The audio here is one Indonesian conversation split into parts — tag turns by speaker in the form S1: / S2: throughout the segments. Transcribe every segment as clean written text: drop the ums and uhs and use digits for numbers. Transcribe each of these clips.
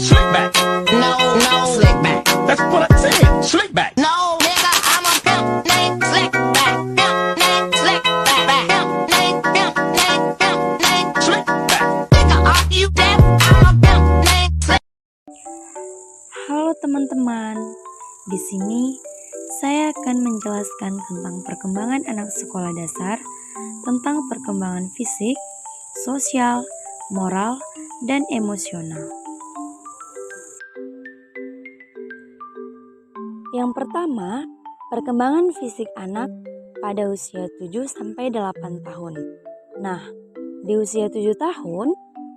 S1: Slick back.
S2: No, no, slick back.
S1: That's what I said. Slick back.
S2: No, nigga, I'm a pimp named Slick back. Pimp named Slick back. Pimp named, pimp named, pimp named
S1: Slick back.
S2: Nigga, are you deaf? I'm a pimp named Slick.
S3: Halo teman-teman, di sini saya akan menjelaskan tentang perkembangan anak sekolah dasar, tentang perkembangan fisik, sosial, moral, dan emosional. Yang pertama, perkembangan fisik anak pada usia 7-8 tahun. Nah, di usia 7 tahun,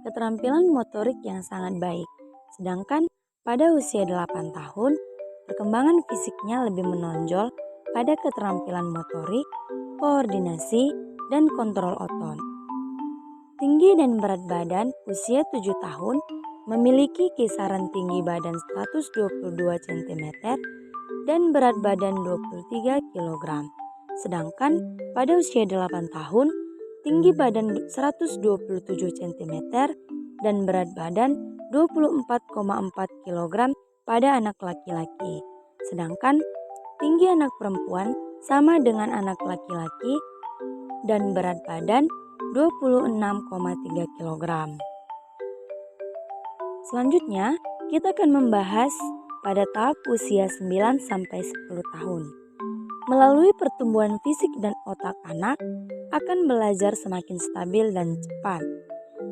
S3: keterampilan motorik yang sangat baik. Sedangkan pada usia 8 tahun, perkembangan fisiknya lebih menonjol pada keterampilan motorik, koordinasi, dan kontrol otot. Tinggi dan berat badan usia 7 tahun memiliki kisaran tinggi badan 122 cm dan berat badan 23 kg. Sedangkan pada usia 8 tahun, tinggi badan 127 cm dan berat badan 24,4 kg pada anak laki-laki. Sedangkan tinggi anak perempuan sama dengan anak laki-laki dan berat badan 26,3 kg. Selanjutnya, kita akan membahas pada tahap usia 9-10 tahun. Melalui pertumbuhan fisik dan otak anak akan belajar semakin stabil dan cepat.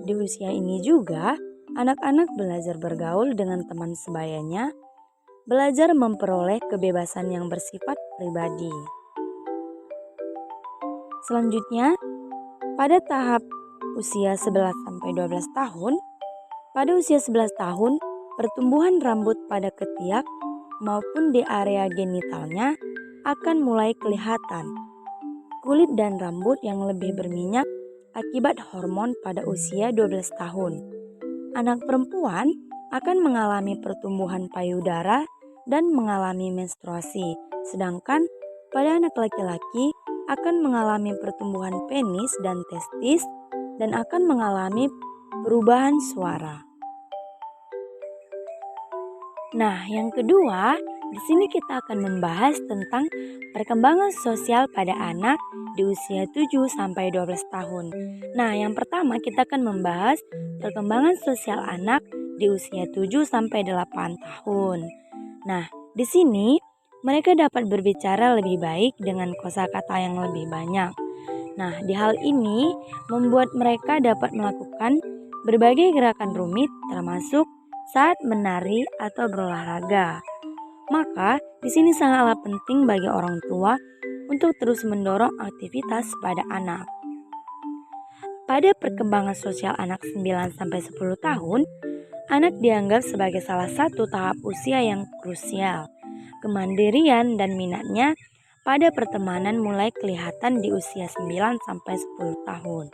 S3: Di usia ini juga, anak-anak belajar bergaul dengan teman sebayanya, belajar memperoleh kebebasan yang bersifat pribadi. Selanjutnya, pada tahap usia 11-12 tahun, pada usia 11 tahun, pertumbuhan rambut pada ketiak maupun di area genitalnya akan mulai kelihatan. Kulit dan rambut yang lebih berminyak akibat hormon pada usia 12 tahun. Anak perempuan akan mengalami pertumbuhan payudara dan mengalami menstruasi, sedangkan pada anak laki-laki akan mengalami pertumbuhan penis dan testis dan akan mengalami perubahan suara. Nah, yang kedua, di sini kita akan membahas tentang perkembangan sosial pada anak di usia 7-12 tahun. Nah, yang pertama kita akan membahas perkembangan sosial anak di usia 7-8 tahun. Nah, di sini mereka dapat berbicara lebih baik dengan kosakata yang lebih banyak. Nah, di hal ini membuat mereka dapat melakukan berbagai gerakan rumit termasuk saat menari atau berolahraga. Maka, di sini sangatlah penting bagi orang tua untuk terus mendorong aktivitas pada anak. Pada perkembangan sosial anak 9-10 tahun, anak dianggap sebagai salah satu tahap usia yang krusial. Kemandirian dan minatnya pada pertemanan mulai kelihatan di usia 9-10 tahun.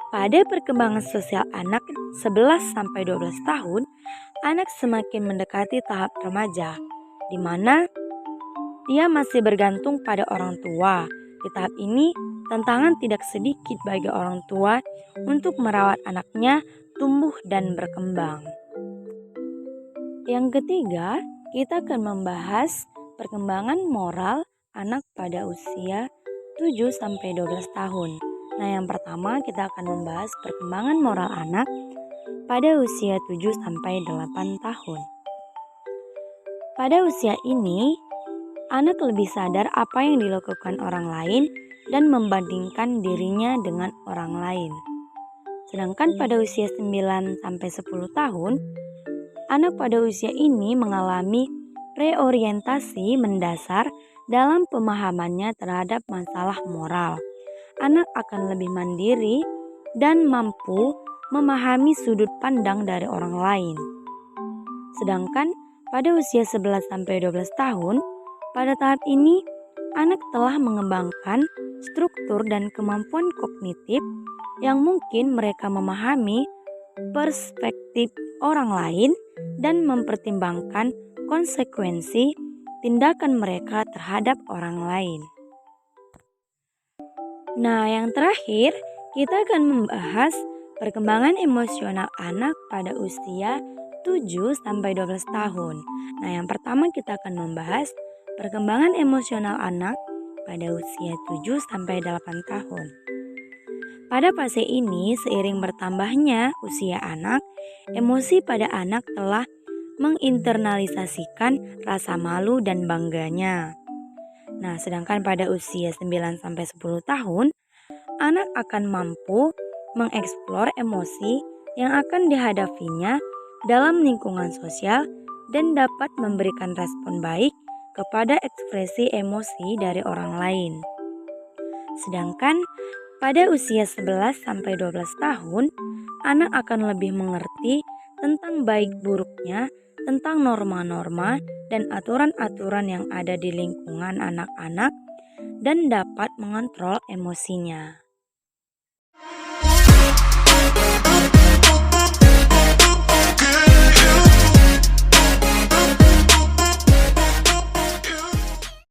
S3: Pada perkembangan sosial anak 11-12 tahun, anak semakin mendekati tahap remaja, di mana dia masih bergantung pada orang tua. Di tahap ini, tantangan tidak sedikit bagi orang tua untuk merawat anaknya tumbuh dan berkembang. Yang ketiga, kita akan membahas perkembangan moral anak pada usia 7-12 tahun. Nah, yang pertama kita akan membahas perkembangan moral anak pada usia 7-8 tahun. Pada usia ini, anak lebih sadar apa yang dilakukan orang lain dan membandingkan dirinya dengan orang lain. Sedangkan pada usia 9-10 tahun, anak pada usia ini mengalami reorientasi mendasar dalam pemahamannya terhadap masalah moral. Anak akan lebih mandiri dan mampu memahami sudut pandang dari orang lain. Sedangkan pada usia 11-12 tahun, pada tahap ini anak telah mengembangkan struktur dan kemampuan kognitif yang mungkin mereka memahami perspektif orang lain dan mempertimbangkan konsekuensi tindakan mereka terhadap orang lain. Nah, yang terakhir, kita akan membahas Perkembangan emosional anak pada usia 7-12 tahun. Nah, yang pertama kita akan membahas perkembangan emosional anak pada usia 7-8 tahun. Pada fase ini, seiring bertambahnya usia anak, emosi pada anak telah menginternalisasikan rasa malu dan bangganya. Nah, sedangkan pada usia 9-10 tahun, anak akan mampu mengeksplor emosi yang akan dihadapinya dalam lingkungan sosial dan dapat memberikan respon baik kepada ekspresi emosi dari orang lain. Sedangkan pada usia 11-12 tahun, anak akan lebih mengerti tentang baik buruknya, tentang norma-norma dan aturan-aturan yang ada di lingkungan anak-anak dan dapat mengontrol emosinya.